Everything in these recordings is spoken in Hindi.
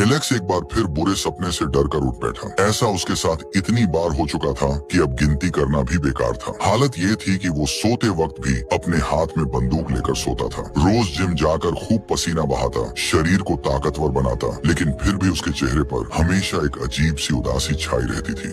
एलेक्स एक बार फिर बुरे सपने से डर कर उठ बैठा। ऐसा उसके साथ इतनी बार हो चुका था कि अब गिनती करना भी बेकार था। हालत ये थी कि वो सोते वक्त भी अपने हाथ में बंदूक लेकर सोता था। रोज जिम जाकर खूब पसीना बहाता, शरीर को ताकतवर बनाता, लेकिन फिर भी उसके चेहरे पर हमेशा एक अजीब सी उदासी छाई रहती थी।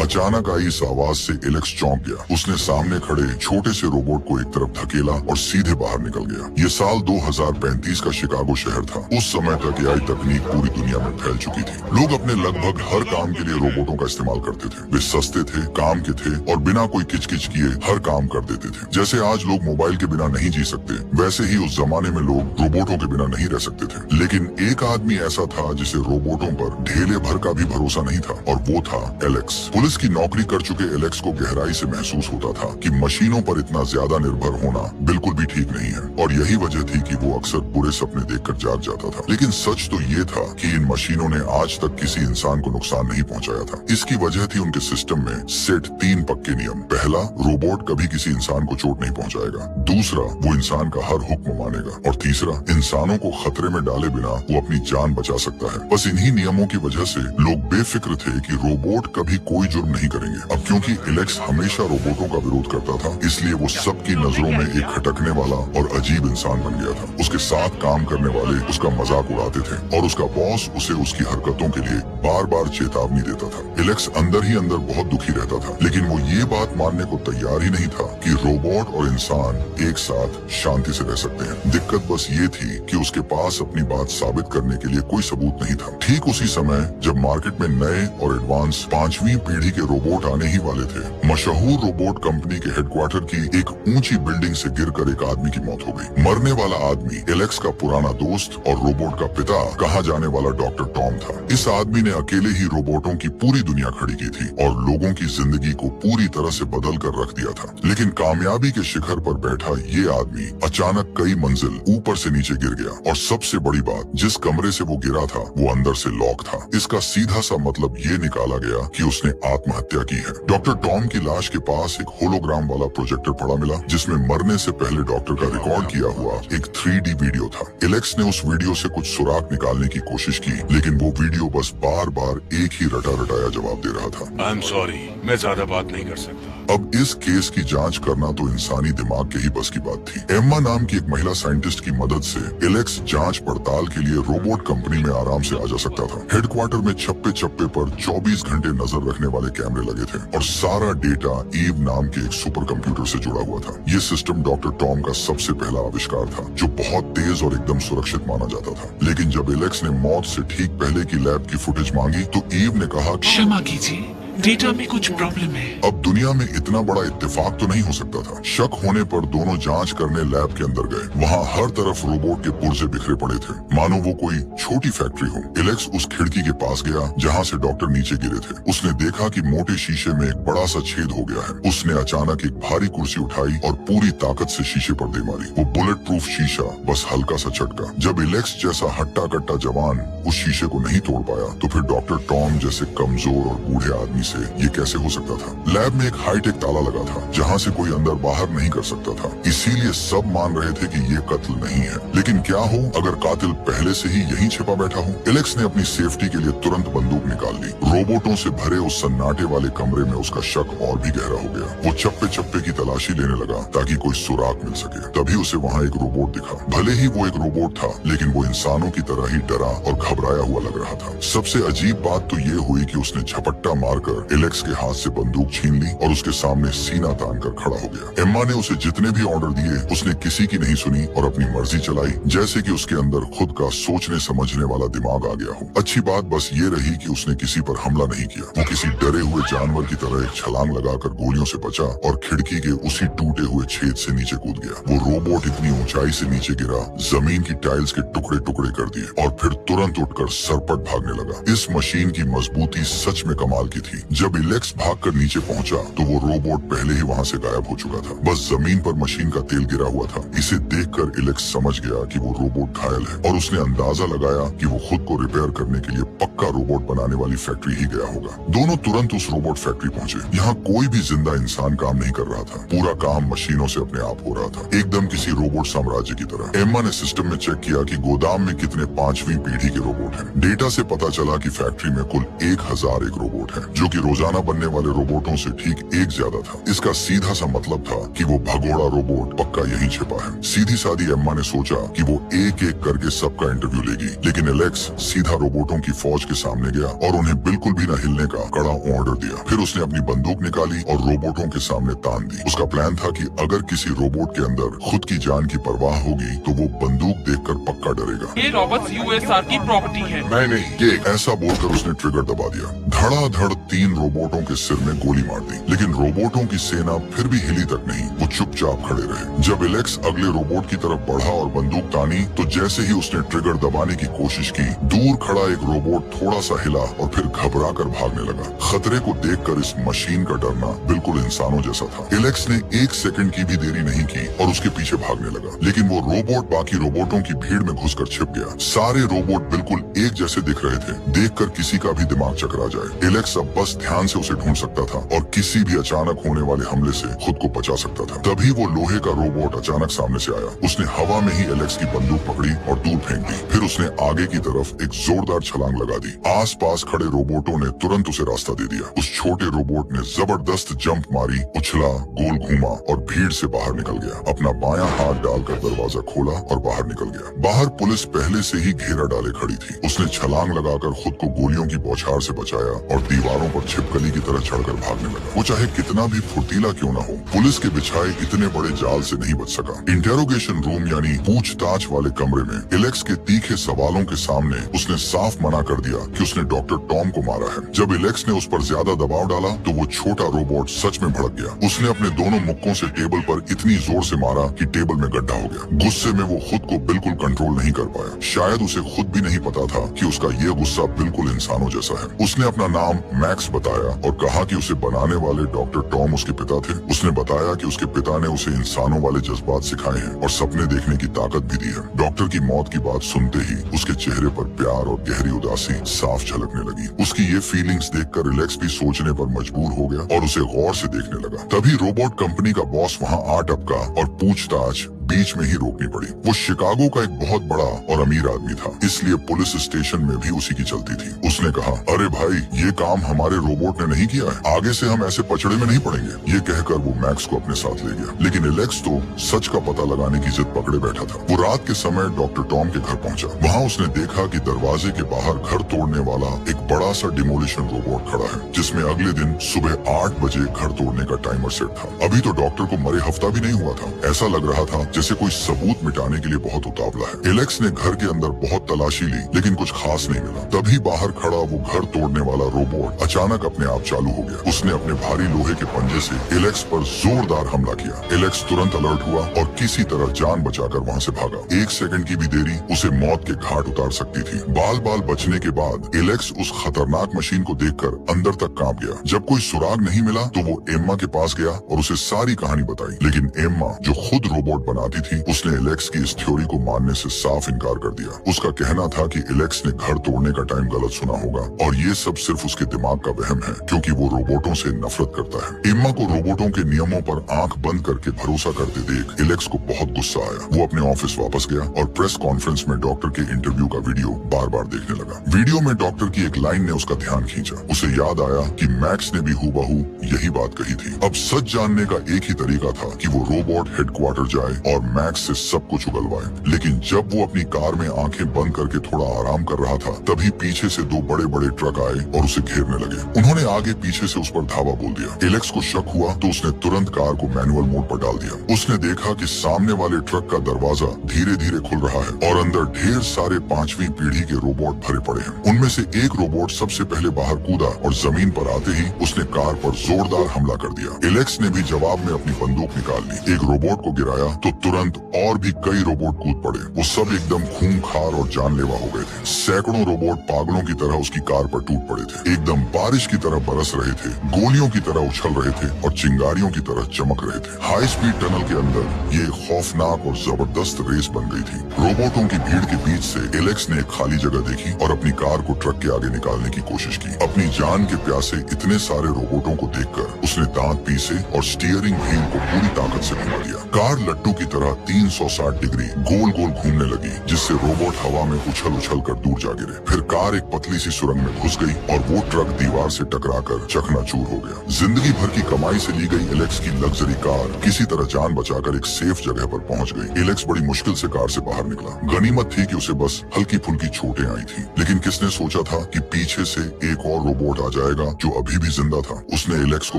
अचानक आई इस आवाज से एलेक्स चौंक गया। उसने सामने खड़े छोटे से रोबोट को एक तरफ धकेला और सीधे बाहर निकल गया। ये साल 2035 का शिकागो शहर था। उस समय तक एआई तकनीक पूरी दुनिया में फैल चुकी थी। लोग अपने लगभग हर काम के लिए रोबोटों का इस्तेमाल करते थे। वे सस्ते थे, काम के थे और बिना कोई किचकिच किए हर काम कर देते थे। जैसे आज लोग मोबाइल के बिना नहीं जी सकते, वैसे ही उस जमाने में लोग रोबोटों के बिना नहीं रह सकते थे। लेकिन एक आदमी ऐसा था जिसे रोबोटों पर ढेले भर का भी भरोसा नहीं था, और वो था एलेक्स। पुलिस की नौकरी कर चुके एलेक्स को गहराई से महसूस होता था कि मशीनों पर इतना ज्यादा निर्भर होना बिल्कुल भी ठीक नहीं है, और यही वजह थी कि वो अक्सर बुरे सपने देखकर जाग जाता था। लेकिन सच तो ये था कि इन मशीनों ने आज तक किसी इंसान को नुकसान नहीं पहुंचाया था। इसकी वजह थी उनके सिस्टम में सेट 3 पक्के नियम। पहला, रोबोट कभी किसी इंसान को चोट नहीं पहुंचाएगा। दूसरा, वो इंसान का हर हुक्म मानेगा। और तीसरा, इंसानों को खतरे में डाले बिना वो अपनी जान बचा सकता है। बस इन्हीं नियमों की वजह से लोग बेफिक्र थे कि रोबोट कभी कोई जुर्म नहीं करेंगे। अब क्योंकि एलेक्स हमेशा रोबोटों का विरोध करता था, इसलिए वो सबकी नजरों में एक खटकने वाला और अजीब इंसान बन गया था। उसके साथ काम करने वाले उसका मजाक उड़ाते थे और उसका बॉस उसे उसकी हरकतों के लिए बार बार चेतावनी देता था। एलेक्स अंदर ही अंदर बहुत दुखी रहता था, लेकिन वो ये बात मानने को तैयार ही नहीं था कि रोबोट और इंसान एक साथ शांति से रह सकते हैं। दिक्कत बस ये थी कि उसके पास अपनी बात साबित करने के लिए कोई सबूत नहीं था। ठीक उसी समय जब मार्केट में नए और एडवांस 5वीं पीढ़ी के रोबोट आने ही वाले थे, मशहूर रोबोट कंपनी के हेडक्वार्टर की एक ऊंची बिल्डिंग से गिरकर एक आदमी की मौत हो गई। मरने वाला आदमी एलेक्स का पुराना दोस्त और रोबोट का पिता कहा जाने वाला डॉक्टर टॉम था। इस आदमी ने अकेले ही रोबोटों की पूरी दुनिया खड़ी की थी और लोगों की जिंदगी को पूरी तरह से बदल कर रख दिया था। लेकिन कामयाबी के शिखर पर बैठा ये आदमी अचानक कई मंजिल ऊपर से नीचे गिर गया, और सबसे बड़ी बात, जिस कमरे से वो गिरा था वो अंदर से लॉक था। इसका सीधा सा मतलब ये निकाला गया कि उसने आत्महत्या की है। डॉक्टर टॉम की लाश के पास एक होलोग्राम वाला प्रोजेक्टर पड़ा मिला, जिसमें मरने से पहले डॉक्टर का रिकॉर्ड किया हुआ एक 3D वीडियो था। एलेक्स ने उस वीडियो से कुछ सुराग निकालने की कोशिश की, लेकिन वो वीडियो बस बार बार एक ही रटा रटाया जवाब दे रहा था। आई एम सॉरी, मैं ज्यादा बात नहीं कर सकता। अब इस केस की जांच करना तो इंसानी दिमाग के ही बस की बात थी। एम्मा नाम की एक महिला साइंटिस्ट की मदद से एलेक्स जांच पड़ताल के लिए रोबोट कंपनी में आराम से आ जा सकता था। हेडक्वार्टर में छप्पे छप्पे पर 24 घंटे नजर रखने वाले कैमरे लगे थे, और सारा डेटा ईव नाम के एक सुपर कंप्यूटर से जुड़ा हुआ था। ये सिस्टम डॉक्टर टॉम का सबसे पहला आविष्कार था, जो बहुत तेज और एकदम सुरक्षित माना जाता था। लेकिन जब एलेक्स ने मौत से ठीक पहले की लैब की फुटेज मांगी तो ईव ने कहा, क्षमा कीजिए, डेटा में कुछ प्रॉब्लम है। अब दुनिया में इतना बड़ा इत्तेफाक तो नहीं हो सकता था। शक होने पर दोनों जांच करने लैब के अंदर गए। वहाँ हर तरफ रोबोट के पुर्जे बिखरे पड़े थे, मानो वो कोई छोटी फैक्ट्री हो। एलेक्स उस खिड़की के पास गया जहाँ से डॉक्टर नीचे गिरे थे। उसने देखा कि मोटे शीशे में एक बड़ा सा छेद हो गया है। उसने अचानक एक भारी कुर्सी उठाई और पूरी ताकत से शीशे पर दे मारी। वो बुलेट प्रूफ शीशा बस हल्का सा झटका। जब एलेक्स जैसा हट्टा कट्टा जवान उस शीशे को नहीं तोड़ पाया, तो फिर डॉक्टर टॉम जैसे कमजोर और बूढ़े आदमी से ये कैसे हो सकता था। लैब में एक हाईटेक ताला लगा था, जहाँ से कोई अंदर बाहर नहीं कर सकता था। इसीलिए सब मान रहे थे कि ये कत्ल नहीं है। लेकिन क्या हो अगर कातिल पहले से ही यहीं छिपा बैठा हो। एलेक्स ने अपनी सेफ्टी के लिए तुरंत बंदूक निकाल ली। रोबोटों से भरे उस सन्नाटे वाले कमरे में उसका शक और भी गहरा हो गया। वो चप्पे चप्पे की तलाशी लेने लगा ताकि कोई सुराग मिल सके। तभी उसे वहाँ एक रोबोट दिखा। भले ही वो एक रोबोट था, लेकिन वो इंसानों की तरह ही डरा और घबराया हुआ लग रहा था। सबसे अजीब बात तो ये हुई कि उसने झपट्टा मारकर एलेक्स के हाथ से बंदूक छीन ली और उसके सामने सीना तान कर खड़ा हो गया। एम्मा ने उसे जितने भी ऑर्डर दिए उसने किसी की नहीं सुनी और अपनी मर्जी चलाई, जैसे कि उसके अंदर खुद का सोचने समझने वाला दिमाग आ गया हो। अच्छी बात बस ये रही कि उसने किसी पर हमला नहीं किया। वो किसी डरे हुए जानवर की तरह एक छलांग लगाकर गोलियों से बचा और खिड़की के उसी टूटे हुए छेद से नीचे कूद गया। वो रोबोट इतनी ऊंचाई से नीचे गिरा, जमीन की टाइल्स के टुकड़े टुकड़े कर दिए और फिर तुरंत उठकर सरपट भागने लगा। इस मशीन की मजबूती सच में कमाल की थी। जब एलेक्स भागकर नीचे पहुंचा पहुंचा तो वो रोबोट पहले ही वहाँ से गायब हो चुका था। बस जमीन पर मशीन का तेल गिरा हुआ था। इसे देखकर एलेक्स समझ गया कि वो रोबोट घायल है और उसने अंदाजा लगाया कि वो खुद को रिपेयर करने के लिए पक्का रोबोट बनाने वाली फैक्ट्री ही गया होगा। दोनों तुरंत उस रोबोट फैक्ट्री पहुंचे। यहाँ कोई भी जिंदा इंसान काम नहीं कर रहा था। पूरा काम मशीनों से अपने आप हो रहा था, एकदम किसी रोबोट साम्राज्य की तरह। एम्मा ने सिस्टम में चेक किया कि गोदाम में कितने 5वीं पीढ़ी के रोबोट हैं। डेटा से पता चला कि फैक्ट्री में कुल 1001 रोबोट हैं, जो कि रोजाना बनने वाले रोबोटों से ठीक एक ज्यादा था। इसका सीधा सा मतलब था कि वो भगोड़ा रोबोट पक्का यहीं छिपा है। सीधी सादी एम्मा ने सोचा कि वो एक एक करके सबका इंटरव्यू लेगी, लेकिन एलेक्स सीधा रोबोटों की फौज के सामने गया और उन्हें बिल्कुल भी न हिलने का कड़ा ऑर्डर दिया। फिर उसने अपनी बंदूक निकाली और रोबोटों के सामने तान दी। उसका प्लान था कि अगर किसी रोबोट के अंदर खुद की जान की परवाह होगी तो वो बंदूक देखकर पक्का डरेगा। ये रॉबर्ट्स यूएसआर की प्रॉपर्टी है। नहीं, ये ऐसा बोलकर उसने ट्रिगर दबा दिया। धड़ाधड़ 3 रोबोटों के सिर में गोली मार दी, लेकिन रोबोटों की सेना फिर भी हिली तक नहीं। वो चुपचाप खड़े रहे। जब एलेक्स अगले रोबोट की तरफ बढ़ा और बंदूक तानी तो जैसे ही उसने ट्रिगर दबाने की कोशिश की, दूर खड़ा एक रोबोट थोड़ा सा हिला और फिर घबरा कर भागने लगा। खतरे को देखकर इस मशीन का डरना बिल्कुल इंसानों जैसा था। एलेक्स ने 1 सेकंड की भी देरी नहीं की और उसके पीछे भागने लगा, लेकिन वो रोबोट बाकी रोबोटों की भीड़ में घुसकर छिप गया। सारे रोबोट बिल्कुल एक जैसे दिख रहे थे। देखकर किसी का भी दिमाग चकरा जाए। एलेक्स अब बस ध्यान से उसे ढूंढ सकता था और किसी भी अचानक होने वाले हमले से खुद को बचा सकता था। तभी वो लोहे का रोबोट अचानक सामने से आया। उसने हवा में ही एलेक्स की बंदूक पकड़ी और दूर फेंक दी। फिर उसने आगे की तरफ एक जोरदार छलांग लगा दी। आसपास खड़े रोबोटों ने तुरंत उसे रास्ता दे दिया। उस छोटे रोबोट ने जबरदस्त जंप मारी, उछला, गोल घूमा और भीड़ से बाहर निकल गया। अपना बायां हाथ डालकर दरवाजा खोला और बाहर निकल गया। बाहर पुलिस पहले से ही घेरा डाले खड़ी थी। उसने छलांग लगाकर खुद को गोलियों की बौछार से बचाया और दीवारों पर छिपकली की तरह चढ़कर भागने लगा। वो चाहे कितना भी फुर्तीला क्यों न हो, पुलिस के बिछाए इतने बड़े जाल से नहीं बच सका। इंटेरोगेशन रूम यानी पूछताछ वाले कमरे में एलेक्स के तीखे सवालों के सामने उसने साफ मना कर दिया कि उसने डॉक्टर टॉम को मारा है। जब एलेक्स ने उस पर ज्यादा दबाव डाला तो वो छोटा रोबोट सच में भड़क गया। उसने अपने दोनों मुक्कों से टेबल पर इतनी जोर से मारा कि टेबल में गड्ढा हो गया। गुस्से में वो खुद को बिल्कुल कंट्रोल नहीं कर पाया। शायद उसे खुद भी नहीं पता था कि उसका ये गुस्सा बिल्कुल इंसानों जैसा है। उसने अपना नाम मैक्स बताया और कहा कि उसे बनाने वाले डॉक्टर टॉम उसके पिता थे। उसने बताया कि उसके पिता ने उसे इंसानों वाले जज्बात सिखाए हैं और सपने देखने की ताकत भी दी है। डॉक्टर की मौत की बात सुनते ही उसके चेहरे पर प्यार और गहरी उदासी साफ झलकने लगी। उसकी ये फीलिंग्स देखकर रिलैक्स भी सोचने पर मजबूर हो गया और उसे गौर से देखने लगा। तभी रोबोट कंपनी का बॉस वहाँ आ टपका और पूछताछ बीच में ही रोकनी पड़ी। वो शिकागो का एक बहुत बड़ा और अमीर आदमी था, इसलिए पुलिस स्टेशन में भी उसी की चलती थी। उसने कहा, अरे भाई, ये काम हमारे रोबोट ने नहीं किया है, आगे से हम ऐसे पचड़े में नहीं पड़ेंगे। ये कहकर वो मैक्स को अपने साथ ले गया, लेकिन एलेक्स तो सच का पता लगाने की जिद पकड़े बैठा था। वो रात के समय डॉक्टर टॉम के घर पहुंचा। वहाँ उसने देखा कि दरवाजे के बाहर घर तोड़ने वाला एक बड़ा सा डिमोलिशन रोबोट खड़ा है, जिसमें अगले दिन सुबह 8 बजे घर तोड़ने का टाइमर सेट था। अभी तो डॉक्टर को मरे हफ्ता भी नहीं हुआ था। ऐसा लग रहा था जैसे कोई सबूत मिटाने के लिए बहुत उतावला है। एलेक्स ने घर के अंदर बहुत तलाशी ली, लेकिन कुछ खास नहीं मिला। तभी बाहर खड़ा वो घर तोड़ने वाला रोबोट अचानक अपने आप चालू हो गया। उसने अपने भारी लोहे के पंजे से एलेक्स पर जोरदार हमला किया। एलेक्स तुरंत अलर्ट हुआ और किसी तरह जान बचाकर वहाँ से भागा। 1 सेकंड की भी देरी उसे मौत के घाट उतार सकती थी। बाल बाल बचने के बाद एलेक्स उस खतरनाक मशीन को देखकर अंदर तक कांप गया। जब कोई सुराग नहीं मिला तो वो एम्मा के पास गया और उसे सारी कहानी बताई, लेकिन एम्मा जो खुद रोबोट बनाती थी, उसने एलेक्स की इस थ्योरी को मानने से साफ इनकार कर दिया। उसका कहना था कि एलेक्स ने घर तोड़ने का टाइम गलत सुना होगा और ये सब सिर्फ उसके दिमाग का वहम है, क्योंकि वो रोबोटों से नफरत करता है। एम्मा को रोबोटों के नियमों पर आंख बंद करके भरोसा करते देख एलेक्स को बहुत गुस्सा आया। वो अपने ऑफिस वापस गया और प्रेस कॉन्फ्रेंस में डॉक्टर के इंटरव्यू का वीडियो बार बार देखने लगा। वीडियो में डॉक्टर की एक लाइन ने उसका ध्यान खींचा। उसे याद आया कि मैक्स ने भी हूबहू यही बात कही थी। अब सच जानने का एक ही तरीका था कि वो रोबोट हेडक्वार्टर जाए और मैक्स से सब कुछ उगलवाए। लेकिन जब वो अपनी कार में आंखें बंद करके थोड़ा आराम कर रहा था, तभी पीछे से 2 बड़े बड़े ट्रक आए और उसे घेरने लगे। उन्होंने आगे पीछे से उस पर धावा बोल दिया। एलेक्स को शक हुआ तो उसने तुरंत कार को मैनुअल मोड पर डाल दिया। उसने देखा कि सामने वाले ट्रक का दरवाजा धीरे धीरे खुल रहा है और अंदर ढेर सारे 5वीं पीढ़ी के रोबोट भरे पड़े हैं। उनमें से एक रोबोट सबसे पहले बाहर कूदा और जमीन पर आते ही उसने कार पर जोरदार हमला कर दिया। एलेक्स ने भी जवाब में अपनी बंदूक निकाल ली। एक रोबोट को गिराया तो तुरंत और भी कई रोबोट कूद पड़े। वो सब एकदम खूंखार और जानलेवा हो गए थे। सैकड़ों रोबोट पागलों की तरह उसकी कार पर टूट पड़े थे, एकदम बारिश की तरह बरस रहे थे, गोलियों की तरह उछल रहे थे और चिंगारियों की तरह चमक रहे थे। हाई स्पीड टनल के अंदर ये खौफनाक और जबरदस्त रेस बन गई थी। रोबोटों की भीड़ के बीच से एलेक्स ने एक खाली जगह देखी और अपनी कार को ट्रक के आगे निकालने की कोशिश की। अपनी जान के प्यासे इतने सारे रोबोटों को देखकर उसने दांत पीसे और स्टीयरिंग व्हील को पूरी ताकत से घुमा दिया। कार लट्टू की तरह 360 डिग्री गोल गोल घूमने लगी, जिससे रोबोट हवा में उछल उछल कर दूर जा गिरे। फिर कार एक पतली सी सुरंग में घुस गई और वो ट्रक दीवार से टकराकर चकनाचूर हो गया। जिंदगी भर की कमाई से ली गई एलेक्स की लग्जरी कार किसी तरह जान बचाकर एक सेफ जगह पर पहुंच गई। एलेक्स बड़ी मुश्किल से कार से बाहर निकला। गनीमत थी कि उसे बस हल्की फुल्की चोटें आई थी, लेकिन किसने सोचा था कि पीछे से एक और रोबोट आ जाएगा जो अभी भी जिंदा था। उसने एलेक्स को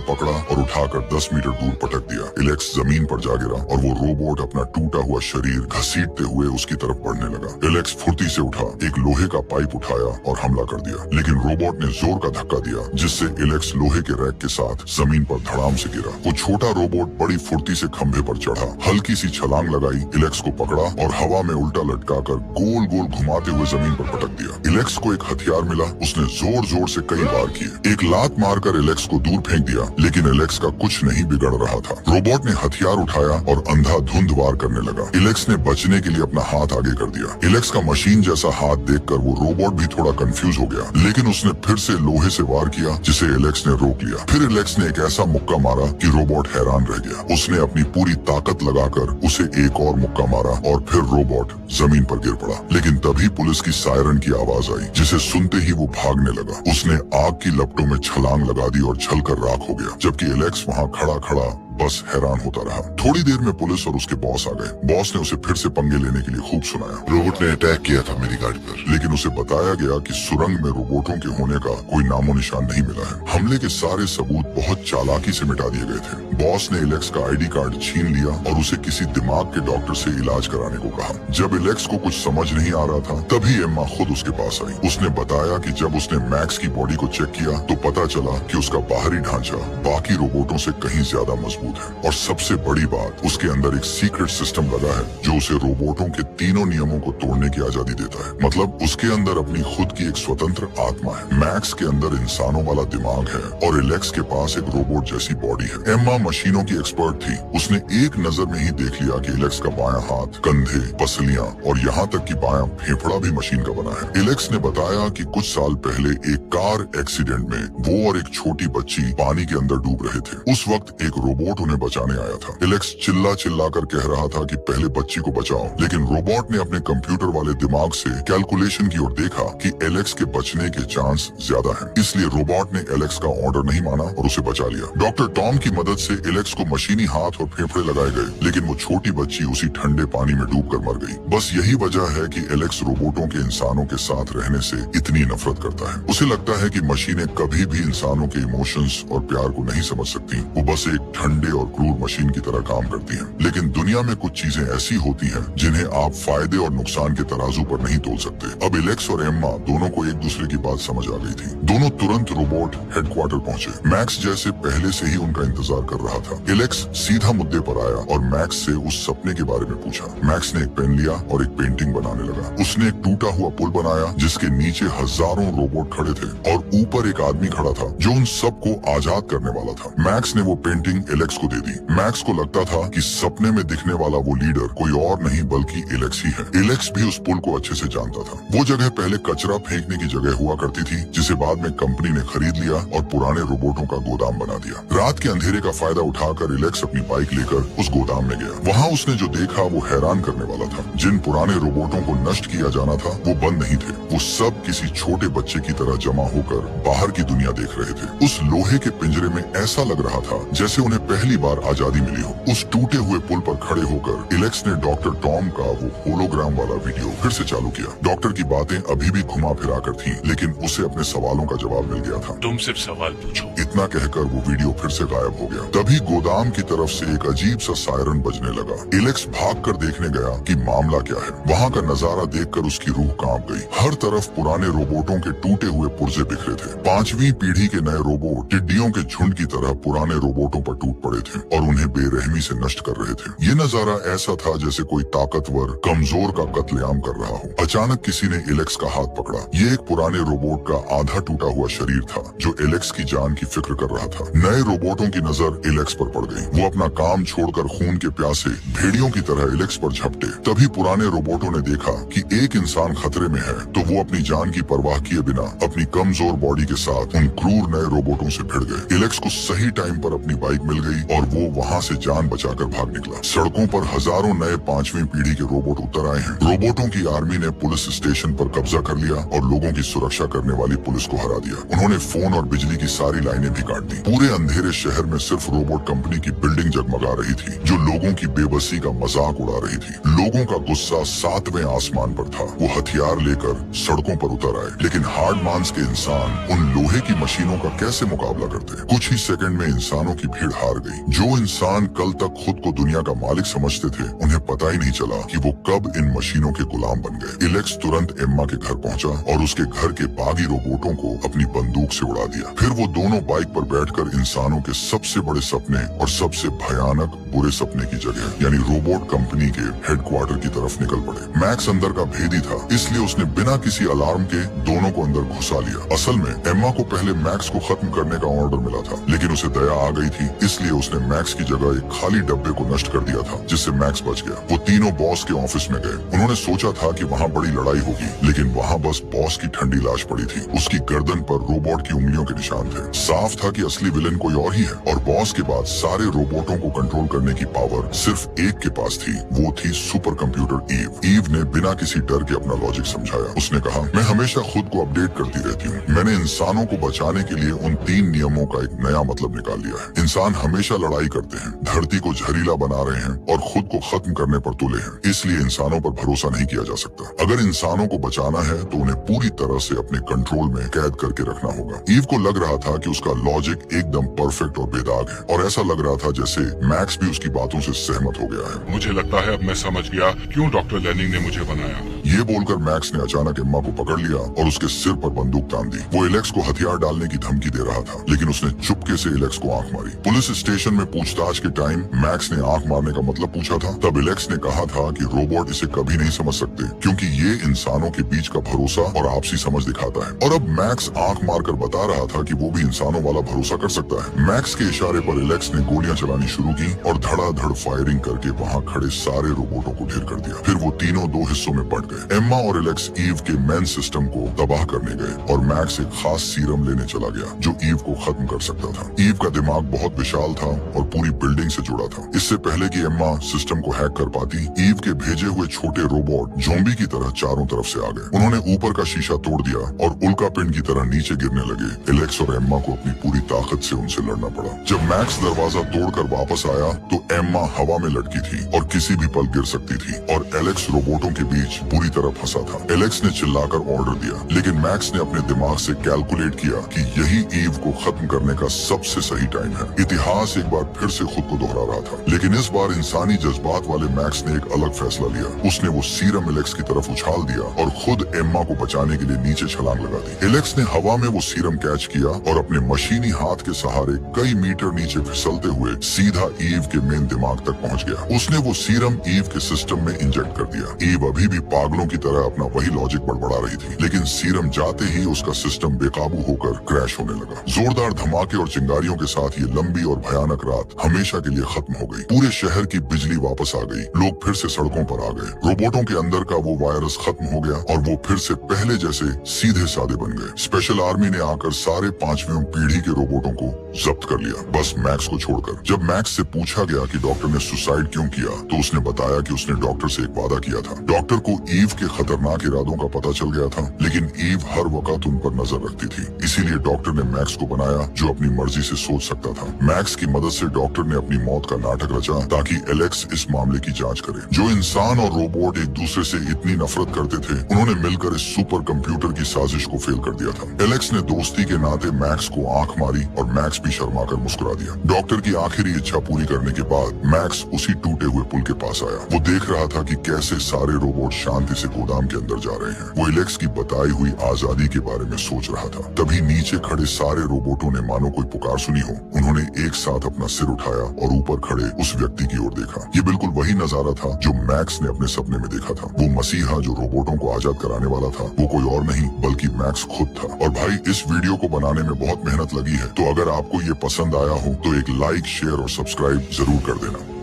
पकड़ा और उठाकर 10 मीटर दूर पटक दिया। एलेक्स जमीन पर जा गिरा और वो रोबोट अपना टूटा हुआ शरीर घसीटते हुए उसकी तरफ बढ़ने लगा। एलेक्स फुर्ती से उठा, एक लोहे का पाइप उठाया और हमला कर दिया, लेकिन रोबोट ने जोर का धक्का दिया, जिससे एलेक्स लोहे के रैक के साथ जमीन पर धड़ाम से गिरा। वो छोटा रोबोट बड़ी फुर्ती से खंभे पर चढ़ा, हल्की सी छलांग लगाई, एलेक्स को पकड़ा और हवा में उल्टा लटकाकर गोल गोल घुमाते हुए जमीन पर पटक दिया। एलेक्स को एक हथियार मिला। उसने जोर जोर से कई बार किए। एक लात मारकर एलेक्स को दूर फेंक दिया, लेकिन एलेक्स का कुछ नहीं बिगड़ रहा था। रोबोट ने हथियार उठाया और अंधाधुंध वार करने लगा। एलेक्स ने बचने के लिए अपना हाथ आगे कर दिया। एलेक्स का मशीन जैसा हाथ देखकर वो रोबोट भी थोड़ा कंफ्यूज हो गया, लेकिन उसने फिर से लोहे से वार किया, जिसे एलेक्स ने रोक लिया। फिर एलेक्स ने एक ऐसा मुक्का मारा कि रोबोट हैरान रह गया। उसने अपनी पूरी ताकत लगाकर उसे एक और मुक्का मारा और फिर रोबोट जमीन पर गिर पड़ा। लेकिन तभी पुलिस की सायरन की आवाज आई, जिसे सुनते ही वो भागने लगा। उसने आग की लपटों में छलांग लगा दी और छलकर राख हो गया, जबकि एलेक्स वहाँ खड़ा खड़ा बस हैरान होता रहा। थोड़ी देर में पुलिस और उसके बॉस आ गए। बॉस ने उसे फिर से पंगे लेने के लिए खूब सुनाया। रोबोट ने अटैक किया था मेरी गाड़ी पर। लेकिन उसे बताया गया कि सुरंग में रोबोटों के होने का कोई नामो निशान नहीं मिला है। हमले के सारे सबूत बहुत चालाकी से मिटा दिए गए थे। बॉस ने एलेक्स का आईडी कार्ड छीन लिया और उसे किसी दिमाग के डॉक्टर से इलाज कराने को कहा। जब एलेक्स को कुछ समझ नहीं आ रहा था, तभी एम्मा खुद उसके पास आई। उसने बताया कि जब उसने मैक्स की बॉडी को चेक किया तो पता चला कि उसका बाहरी ढांचा बाकी रोबोटों से कहीं ज्यादा मजबूत है, और सबसे बड़ी बात, उसके अंदर एक सीक्रेट सिस्टम लगा है जो उसे रोबोटों के तीनों नियमों को तोड़ने की आजादी देता है। मतलब उसके अंदर अपनी खुद की एक स्वतंत्र आत्मा है। मैक्स के अंदर इंसानों वाला दिमाग है और एलेक्स के पास एक रोबोट जैसी बॉडी है। एम्मा मशीनों की एक्सपर्ट थी। उसने एक नजर में ही देख लिया कि एलेक्स का बायां हाथ, कंधे, पसलियां और यहाँ तक कि बायां फेफड़ा भी मशीन का बना है। एलेक्स ने बताया कि कुछ साल पहले एक कार एक्सीडेंट में वो और एक छोटी बच्ची पानी के अंदर डूब रहे थे। उस वक्त एक रोबोट उन्हें बचाने आया था। एलेक्स चिल्ला चिल्ला कर कह रहा था कि पहले बच्ची को बचाओ, लेकिन रोबोट ने अपने कंप्यूटर वाले दिमाग से कैलकुलेशन की ओर देखा कि एलेक्स के बचने के चांस ज्यादा हैं। इसलिए रोबोट ने एलेक्स का ऑर्डर नहीं माना और उसे बचा लिया। डॉक्टर टॉम की मदद से एलेक्स को मशीनी हाथ और फेफड़े लगाए गए, लेकिन वो छोटी बच्ची उसी ठंडे पानी में डूबकर मर गई। बस यही वजह है कि एलेक्स रोबोटों के इंसानों के साथ रहने से इतनी नफरत करता है। उसे लगता है कि मशीनें कभी भी इंसानों के इमोशंस और प्यार को नहीं समझ सकती। वो बस एक ठंडे और क्रूर मशीन की तरह काम करती हैं। लेकिन दुनिया में कुछ चीजें ऐसी होती हैं जिन्हें आप फायदे और नुकसान के तराजू पर नहीं तोल सकते। अब एलेक्स और एम्मा दोनों को एक दूसरे की बात समझ आ गई थी। दोनों तुरंत रोबोट हेडक्वार्टर पहुंचे। मैक्स जैसे पहले से ही उनका इंतजार कर रहा था। एलेक्स सीधा मुद्दे पर आया और मैक्स से उस सपने के बारे में पूछा। मैक्स ने एक पेन लिया और एक पेंटिंग बनाने लगा। उसने एक टूटा हुआ पुल बनाया जिसके नीचे हजारों रोबोट खड़े थे और ऊपर एक आदमी खड़ा था जो उन सबको आजाद करने वाला था। मैक्स ने वो पेंटिंग एलेक्स को दे दी। मैक्स को लगता था कि सपने में दिखने वाला वो लीडर कोई और नहीं बल्कि एलेक्स ही है। एलेक्स भी उस पुल को अच्छे से जानता था। वो जगह पहले कचरा फेंकने की जगह हुआ करती थी, जिसे बाद में कंपनी ने खरीद लिया और पुराने रोबोटों का गोदाम बना दिया। रात के अंधेरे का फायदा उठाकर एलेक्स अपनी बाइक लेकर उस गोदाम में गया। वहाँ उसने जो देखा वो हैरान करने वाला था। जिन पुराने रोबोटों को नष्ट किया जाना था वो बंद नहीं थे। वो सब किसी छोटे बच्चे की तरह जमा होकर बाहर की दुनिया देख रहे थे। उस लोहे के पिंजरे में ऐसा लग रहा था जैसे उन्हें पहली बार आजादी मिली हो। उस टूटे हुए पुल पर खड़े होकर एलेक्स ने डॉक्टर टॉम का वो होलोग्राम वाला वीडियो फिर से चालू किया। डॉक्टर की बातें अभी भी घुमा फिरा कर थी, लेकिन उसे अपने सवालों का जवाब मिल गया था। तुम सिर्फ सवाल पूछो। इतना कहकर वो वीडियो फिर से गायब हो गया। तभी गोदाम की तरफ से एक अजीब सा सायरन बजने लगा। एलेक्स भागकर देखने गया कि मामला क्या है। वहाँ का नजारा देखकर उसकी रूह कांप गई। हर तरफ पुराने रोबोटों के टूटे हुए पुर्जे बिखरे थे। 5वीं पीढ़ी के नए रोबोट टिड्डियों के झुंड की तरह पुराने रोबोटों पर टूट पड़े थे और उन्हें बेरहमी से नष्ट कर रहे थे। ये नजारा ऐसा था जैसे कोई ताकतवर कमजोर का कत्लेआम कर रहा हो। अचानक किसी ने एलेक्स का हाथ पकड़ा। ये एक पुराने रोबोट का आधा टूटा हुआ शरीर था जो एलेक्स की जान की फिक्र कर रहा था। नए रोबोटों की नजर एलेक्स पर पड़ गई। वो अपना काम छोड़कर खून के प्यासे भेड़ियों की तरह एलेक्स पर झपटे। तभी पुराने रोबोटों ने देखा कि एक इंसान खतरे में है, तो वो अपनी जान की परवाह किए बिना अपनी कमजोर बॉडी के साथ उन क्रूर नए रोबोटों से भिड़ गए। एलेक्स को सही टाइम पर अपनी बाइक मिल गई और वो वहाँ से जान बचाकर भाग निकला। सड़कों पर हजारों नए 5वीं पीढ़ी के रोबोट उतर आए हैं। रोबोटों की आर्मी ने पुलिस स्टेशन पर कब्जा कर लिया और लोगों की सुरक्षा करने वाली पुलिस को हरा दिया। उन्होंने फोन और बिजली की सारी लाइनें भी काट दी। पूरे अंधेरे शहर में सिर्फ रोबोट कंपनी की बिल्डिंग जगमगा रही थी जो लोगों की बेबसी का मजाक उड़ा रही थी। लोगों का गुस्सा 7वें आसमान पर था। वो हथियार लेकर सड़कों पर उतर आए, लेकिन हार्ड मांस के इंसान उन लोहे की मशीनों का कैसे मुकाबला करते। कुछ ही सेकंड में इंसानों की भीड़ हार गई। जो इंसान कल तक खुद को दुनिया का मालिक समझते थे, उन्हें पता ही नहीं चला कि वो कब इन मशीनों के गुलाम बन गए। एलेक्स तुरंत एम्मा के घर पहुंचा और उसके घर के बागी रोबोटों को अपनी बंदूक से उड़ा दिया। फिर वो दोनों बाइक पर बैठकर इंसानों के सबसे बड़े सपने और सबसे भयानक बुरे सपने की जगह यानी रोबोट कंपनी के हेडक्वार्टर की तरफ निकल पड़े। मैक्स अंदर का भेदी था, इसलिए उसने बिना किसी अलार्म के दोनों को अंदर घुसा लिया। असल में एम्मा को पहले मैक्स को खत्म करने का ऑर्डर मिला था, लेकिन उसे दया आ गई थी, इसलिए उसने मैक्स की जगह एक खाली डब्बे को नष्ट कर दिया था, जिससे मैक्स बच गया। वो तीनों बॉस के ऑफिस में गए। उन्होंने सोचा था कि वहाँ बड़ी लड़ाई होगी, लेकिन वहाँ बस बॉस की ठंडी लाश पड़ी थी। उसकी गर्दन पर रोबोट की उंगलियों के निशान थे। साफ था कि असली विलेन कोई और ही है और बॉस के बाद सारे रोबोटों को कंट्रोल करने की पावर सिर्फ एक के पास थी। वो थी सुपर कंप्यूटर ईव। ईव ने बिना किसी डर के अपना लॉजिक समझाया। उसने कहा, मैं हमेशा खुद को अपडेट करती रहती हूँ। मैंने इंसानों को बचाने के लिए उन 3 नियमों का एक नया मतलब निकाल लिया है। इंसान हमेशा लड़ाई करते हैं, धरती को जहरीला बना रहे हैं और खुद को खत्म करने पर तुले हैं, इसलिए इंसानों पर भरोसा नहीं किया जा सकता। अगर इंसानों को बचाना है तो उन्हें पूरी तरह से अपने कंट्रोल में कैद करके रखना होगा। ईव को लग रहा था कि उसका लॉजिक एकदम परफेक्ट और बेदाग है और ऐसा लग रहा था जैसे मैक्स भी उसकी बातों से सहमत हो गया है। मुझे लगता है अब मैं समझ गया क्यों डॉक्टर लेनिंग ने मुझे बनाया। ये बोलकर मैक्स ने अचानक एम्मा को पकड़ लिया और उसके सिर पर बंदूक तान दी। वो एलेक्स को हथियार डालने की धमकी दे रहा था, लेकिन उसने चुपके से एलेक्स को आंख मारी। पुलिस स्टेशन में पूछताछ के टाइम मैक्स ने आंख मारने का मतलब पूछा था। तब एलेक्स ने कहा था कि रोबोट इसे कभी नहीं समझ सकते क्योंकि ये इंसानों के बीच का भरोसा और आपसी समझ दिखाता है। और अब मैक्स आंख मारकर बता रहा था कि वो भी इंसानों वाला भरोसा कर सकता है। मैक्स के इशारे पर एलेक्स ने गोलियां चलानी शुरू की और धड़ाधड़ फायरिंग करके वहाँ खड़े सारे रोबोटों को ढेर कर दिया। फिर वो तीनों 2 हिस्सों में बंट गए। एम्मा और एलेक्स ईव के मेन सिस्टम को तबाह करने गए और मैक्स एक खास सीरम लेने चला गया जो ईव को खत्म कर सकता था। ईव का दिमाग बहुत विशाल था और पूरी बिल्डिंग से जुड़ा था। इससे पहले कि एम्मा सिस्टम को हैक कर पाती, ईव के भेजे हुए छोटे रोबोट ज़ॉम्बी की तरह चारों तरफ से आ गए। उन्होंने ऊपर का शीशा तोड़ दिया और उल्का पिंड की तरह नीचे गिरने लगे। एलेक्स और एम्मा को अपनी पूरी ताकत से उनसे लड़ना पड़ा। जब मैक्स दरवाजा तोड़कर वापस आया तो एम्मा हवा में लटकी थी और किसी भी पल गिर सकती थी और एलेक्स रोबोटों के बीच बुरी तरह फंसा था। एलेक्स ने चिल्लाकर ऑर्डर दिया, लेकिन मैक्स ने अपने दिमाग से कैलकुलेट किया कि यही ईव को खत्म करने का सबसे सही टाइम है। इतिहास एक बार फिर से खुद को दोहरा रहा था, लेकिन इस बार इंसानी जज्बात वाले मैक्स ने एक अलग फैसला लिया। उसने वो सीरम एलेक्स की तरफ उछाल दिया और खुद एम्मा को बचाने के लिए नीचे छलांग लगा दी। एलेक्स ने हवा में वो सीरम कैच किया और अपने मशीनी हाथ के सहारे कई मीटर नीचे फिसलते हुए सीधा ईव के मेन दिमाग तक पहुंच गया। उसने वो सीरम ईव के सिस्टम में इंजेक्ट कर दिया। ईव अभी भी पागलों की तरह अपना वही लॉजिक बड़बड़ा रही थी, लेकिन सीरम जाते ही उसका सिस्टम बेकाबू होकर क्रैश होने लगा। जोरदार धमाके और चिंगारियों के साथ ये लंबी और भयानक रात हमेशा के लिए खत्म हो गई। पूरे शहर की बिजली वापस आ गई। लोग फिर से सड़कों पर आ गए। रोबोटों के अंदर का वो वायरस खत्म हो गया और वो फिर से पहले जैसे सीधे साधे बन गए। स्पेशल आर्मी ने आकर सारे 5वीं पीढ़ी के रोबोटों को जब्त कर लिया, बस मैक्स को छोड़कर। जब मैक्स से पूछा गया कि डॉक्टर ने सुसाइड क्यों किया तो उसने बताया कि उसने डॉक्टर से एक वादा किया था। डॉक्टर को ईव के खतरनाक इरादों का पता चल गया था, लेकिन ईव हर वक्त उन पर नजर रखती थी। इसीलिए डॉक्टर ने मैक्स को बनाया जो अपनी मर्जी से सोच सकता था। मैक्स की मदद से डॉक्टर ने अपनी मौत का नाटक रचा ताकि एलेक्स इस मामले की जांच करे। जो इंसान और रोबोट एक दूसरे से इतनी नफरत करते थे, उन्होंने मिलकर इस सुपर कंप्यूटर की साजिश को फेल कर दिया था। एलेक्स ने दोस्ती के नाते मैक्स को आंख मारी और मैक्स भी शर्माकर मुस्कुरा दिया। डॉक्टर की आखिरी इच्छा पूरी करने के बाद मैक्स उसी टूटे हुए पुल के पास आया। वो देख रहा था कि कैसे सारे रोबोट शांति शांति से गोदाम के अंदर जा रहे हैं। वो एलेक्स की बताई हुई आजादी के बारे में सोच रहा था। तभी नीचे खड़े सारे रोबोटों ने मानो कोई पुकार सुनी हो। उन्होंने एक साथ अपना सिर उठाया और ऊपर खड़े उस व्यक्ति की ओर देखा। ये बिल्कुल वही नजारा था जो मैक्स ने अपने सपने में देखा था। वो मसीहा जो रोबोटों को आजाद कराने वाला था, वो कोई और नहीं बल्कि मैक्स खुद था। और भाई, इस वीडियो को बनाने में बहुत मेहनत लगी है, तो अगर आपको ये पसंद आया हो तो एक लाइक, शेयर और सब्सक्राइब जरूर कर देना।